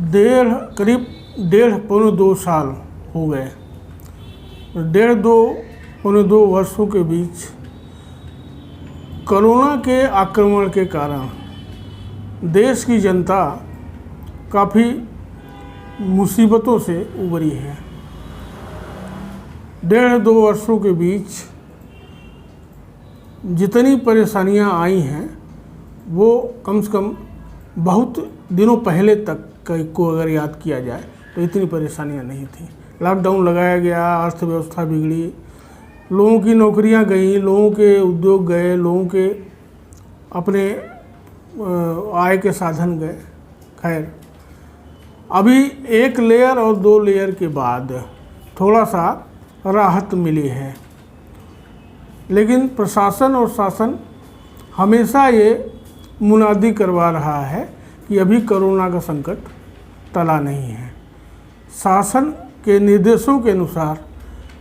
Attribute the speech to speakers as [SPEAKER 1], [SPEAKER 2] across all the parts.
[SPEAKER 1] करीब 1.5-2 साल हो गए। 1.5-2 वर्षों के बीच कोरोना के आक्रमण के कारण देश की जनता काफ़ी मुसीबतों से उबरी है। 1.5-2 वर्षों के बीच जितनी परेशानियां आई हैं वो कम से कम बहुत दिनों पहले तक को अगर याद किया जाए तो इतनी परेशानियां नहीं थी। लॉकडाउन लगाया गया, अर्थव्यवस्था बिगड़ी, लोगों की नौकरियां गई, लोगों के उद्योग गए, लोगों के अपने आय के साधन गए। खैर, अभी 1 लेयर और 2 लेयर के बाद थोड़ा सा राहत मिली है, लेकिन प्रशासन और शासन हमेशा ये मुनादी करवा रहा है कि अभी कोरोना का संकट टला नहीं है। शासन के निर्देशों के अनुसार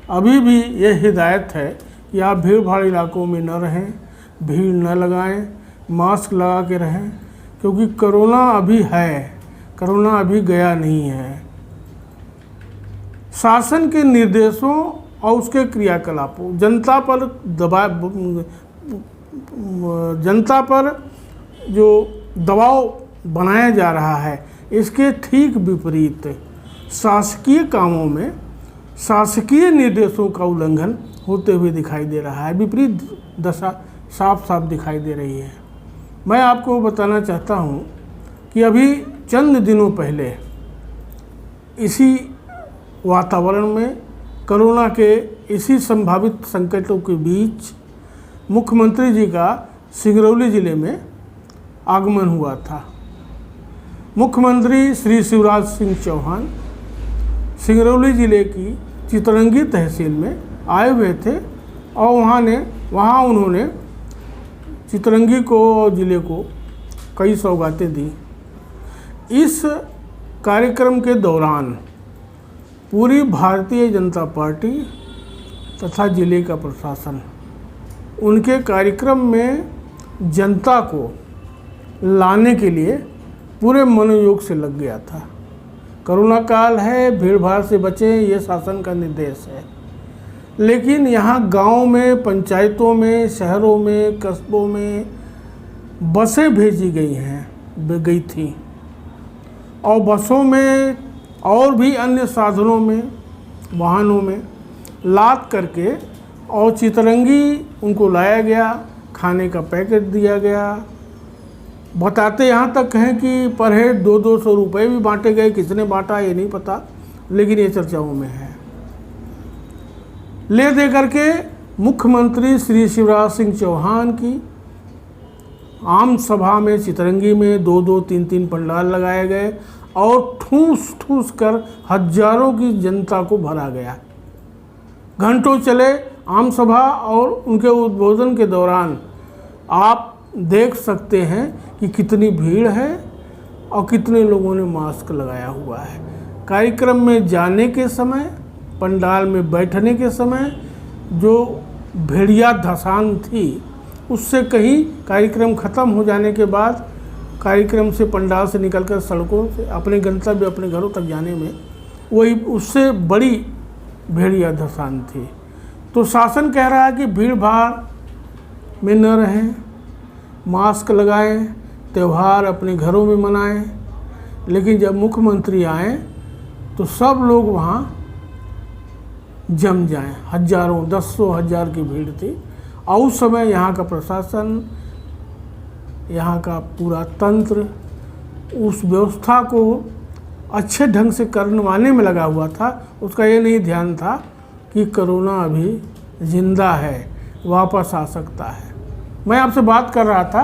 [SPEAKER 1] अभी भी यह हिदायत है कि आप भीड़ भाड़ इलाकों में न रहें, भीड़ न लगाएं, मास्क लगा के रहें, क्योंकि कोरोना अभी है, कोरोना अभी गया नहीं है। शासन के निर्देशों और उसके क्रियाकलापों जनता पर जो दबाव बनाया जा रहा है, इसके ठीक विपरीत शासकीय कामों में शासकीय निर्देशों का उल्लंघन होते हुए दिखाई दे रहा है। विपरीत दशा साफ साफ दिखाई दे रही है। मैं आपको बताना चाहता हूँ कि अभी चंद दिनों पहले इसी वातावरण में कोरोना के इसी संभावित संकटों के बीच मुख्यमंत्री जी का सिंगरौली ज़िले में आगमन हुआ था। मुख्यमंत्री श्री शिवराज सिंह चौहान सिंगरौली ज़िले की चितरंगी तहसील में आए हुए थे और वहाँ उन्होंने चितरंगी को और ज़िले को कई सौगातें दी। इस कार्यक्रम के दौरान पूरी भारतीय जनता पार्टी तथा ज़िले का प्रशासन उनके कार्यक्रम में जनता को लाने के लिए पूरे मनोयोग से लग गया था। कोरोना काल है, भीड़ भाड़ से बचें, ये शासन का निर्देश है। लेकिन यहाँ गांव में, पंचायतों में, शहरों में, कस्बों में बसें भेजी गई थी और बसों में और भी अन्य साधनों में, वाहनों में लाद करके और चितरंगी उनको लाया गया, खाने का पैकेट दिया गया। बताते यहाँ तक हैं कि पर हेड 200-200 रुपये भी बांटे गए। किसने बांटा ये नहीं पता, लेकिन ये चर्चाओं में है। ले दे करके मुख्यमंत्री श्री शिवराज सिंह चौहान की आम सभा में चितरंगी में 2-2, 3-3 पंडाल लगाए गए और ठूस ठूस कर हजारों की जनता को भरा गया। घंटों चले आम सभा और उनके उद्बोधन के दौरान आप देख सकते हैं कि कितनी भीड़ है और कितने लोगों ने मास्क लगाया हुआ है। कार्यक्रम में जाने के समय, पंडाल में बैठने के समय जो भेड़िया धसान थी, उससे कहीं कार्यक्रम ख़त्म हो जाने के बाद कार्यक्रम से, पंडाल से निकलकर सड़कों से अपने गंतव्य, अपने घरों तक जाने में वही उससे बड़ी भेड़िया धसान थी। तो शासन कह रहा है कि भीड़ भाड़ में न रहें, मास्क लगाएं, त्यौहार अपने घरों में मनाएं। लेकिन जब मुख्यमंत्री आए तो सब लोग वहाँ जम जाएं। हजारों, 10 हजार की भीड़ थी और उस समय यहाँ का प्रशासन, यहाँ का पूरा तंत्र उस व्यवस्था को अच्छे ढंग से करवाने में लगा हुआ था। उसका ये नहीं ध्यान था कि कोरोना अभी जिंदा है, वापस आ सकता है। मैं आपसे बात कर रहा था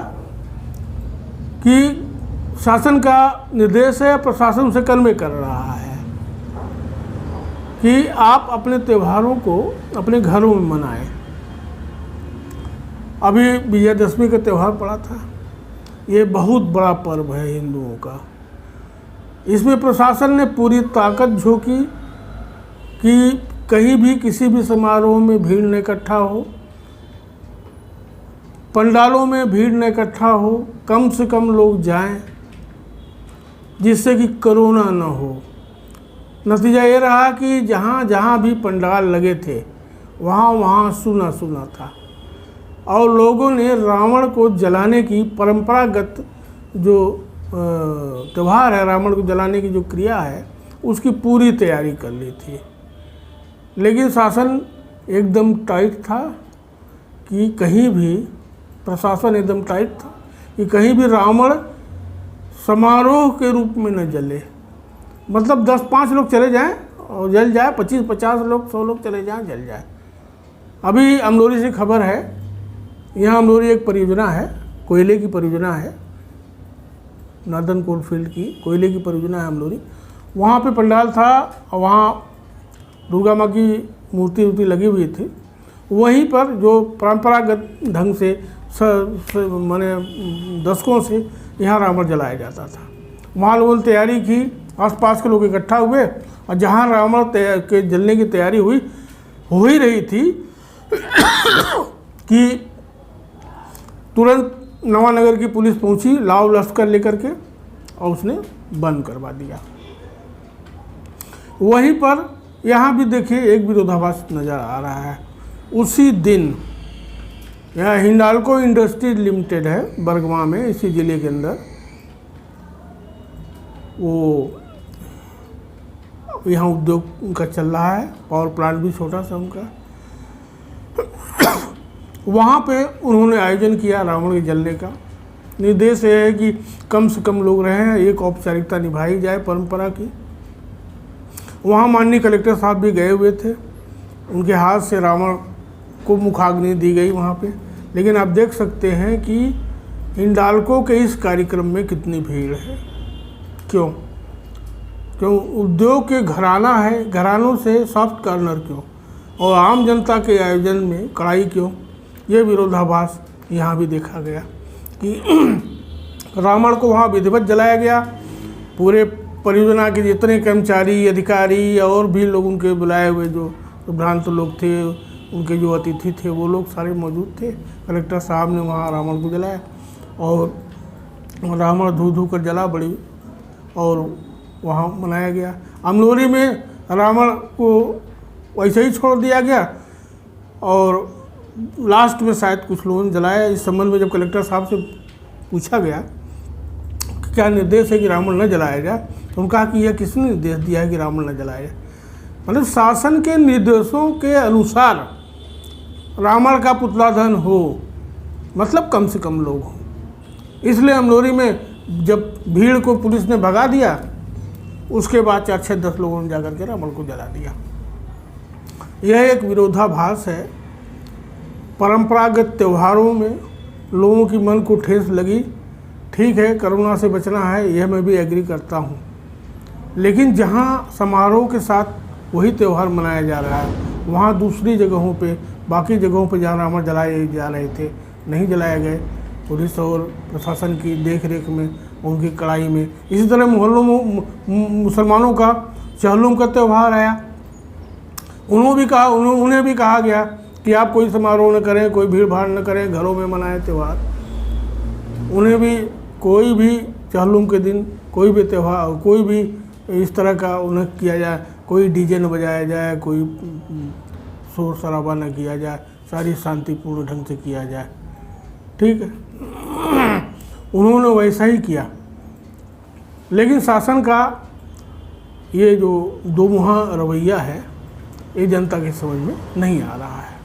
[SPEAKER 1] कि शासन का निर्देश है, प्रशासन से कन्वे कर रहा है कि आप अपने त्योहारों को अपने घरों में मनाएं। अभी विजयदशमी का त्यौहार पड़ा था। ये बहुत बड़ा पर्व है हिंदुओं का। इसमें प्रशासन ने पूरी ताकत झोंकी कि कहीं भी किसी भी समारोह में भीड़ न इकट्ठा हो, पंडालों में भीड़ न इकट्ठा हो, कम से कम लोग जाएं। जिससे कि कोरोना न हो। नतीजा ये रहा कि जहाँ जहाँ भी पंडाल लगे थे वहाँ वहाँ सूना सूना था और लोगों ने रावण को जलाने की परंपरागत जो त्यौहार है, रावण को जलाने की जो क्रिया है, उसकी पूरी तैयारी कर ली थी। लेकिन शासन एकदम टाइट था कि कहीं भी, प्रशासन एकदम टाइट था कि कहीं भी रावण समारोह के रूप में न जले। मतलब 10-5 लोग चले जाएं और जल जाए, 25-50 लोग, 100 लोग चले जाएं, जल जाए। अभी अमलोरी से खबर है, यहाँ अमलोरी एक परियोजना है, कोयले की परियोजना है, नॉर्दर्न कोलफील्ड की कोयले की परियोजना है अमलोरी। वहाँ पे पंडाल था और वहाँ दुर्गा माँ की मूर्ति लगी हुई थी। वहीं पर जो परंपरागत ढंग से माने दशकों से यहाँ रावण जलाया जाता था, वहाँ लोगों ने तैयारी की, आसपास के लोग इकट्ठा हुए और जहाँ रावण के जलने की तैयारी हो ही रही थी कि तुरंत नवानगर की पुलिस पहुंची लाव लश्कर लेकर के और उसने बंद करवा दिया। वहीं पर यहाँ भी देखिए एक विरोधाभास नज़र आ रहा है। उसी दिन यहाँ हिंडाल्को इंडस्ट्रीज लिमिटेड है बरगवा में, इसी ज़िले के अंदर, वो यहाँ उद्योग उनका चल रहा है, पावर प्लांट भी छोटा सा उनका। वहाँ पे उन्होंने आयोजन किया रावण के जलने का। निर्देश ये है कि कम से कम लोग रहें, एक औपचारिकता निभाई जाए परंपरा की। वहाँ माननीय कलेक्टर साहब भी गए हुए थे, उनके हाथ से रावण को मुखाग्नि दी गई वहाँ पे। लेकिन आप देख सकते हैं कि हिंडाल्को के इस कार्यक्रम में कितनी भीड़ है। क्यों? उद्योग के घराना है, घरानों से सॉफ्ट कॉर्नर क्यों, और आम जनता के आयोजन में कड़ाई क्यों? ये विरोधाभास यहाँ भी देखा गया कि रावण को वहाँ विधिवत जलाया गया। पूरे परियोजना के जितने कर्मचारी, अधिकारी और भी लोग, उनके बुलाए हुए जो भ्रांत लोग थे, उनके जो अतिथि थे, वो लोग सारे मौजूद थे। कलेक्टर साहब ने वहाँ रावण को जलाया और रावण धू धू कर जला बड़ी, और वहाँ मनाया गया। अमलोरी में रावण को वैसे ही छोड़ दिया गया और लास्ट में शायद कुछ लोगों ने जलाया। इस संबंध में जब कलेक्टर साहब से पूछा गया कि क्या निर्देश है कि रावण न जलाया जाए, तो उन्होंने कहा कि यह किसने निर्देश दिया है कि रावण न जलाया जाए। मतलब शासन के निर्देशों के अनुसार रावण का पुतला दहन हो, मतलब कम से कम लोग हों। इसलिए अमलोरी में जब भीड़ को पुलिस ने भगा दिया, उसके बाद 4-10 लोगों ने जाकर के रावण को जला दिया। यह एक विरोधाभास है। परंपरागत त्योहारों में लोगों की मन को ठेस लगी, ठीक है, कोरोना से बचना है, यह मैं भी एग्री करता हूँ। लेकिन जहाँ समारोह के साथ वही त्यौहार मनाया जा रहा है, वहाँ दूसरी जगहों पे, बाकी जगहों पे जहाँ रावण जलाए जा रहे थे, नहीं जलाए गए। पुलिस और प्रशासन की देख रेख में, उनकी कड़ाई में। इसी तरह मोहल्लों में मुसलमानों का चहलुम का त्यौहार आया। उन्हें भी कहा गया कि आप कोई समारोह न करें, कोई भीड़ भाड़ न करें, घरों में मनाएं त्यौहार। उन्हें भी कोई भी चहलुम के दिन कोई भी त्यौहार, कोई भी इस तरह का उन्हें किया जाए, कोई डीजे न बजाया जाए, कोई शोर शराबा न किया जाए, सारी शांतिपूर्ण ढंग से किया जाए। ठीक है, उन्होंने वैसा ही किया। लेकिन शासन का ये जो दोमुहा रवैया है, ये जनता के समझ में नहीं आ रहा है।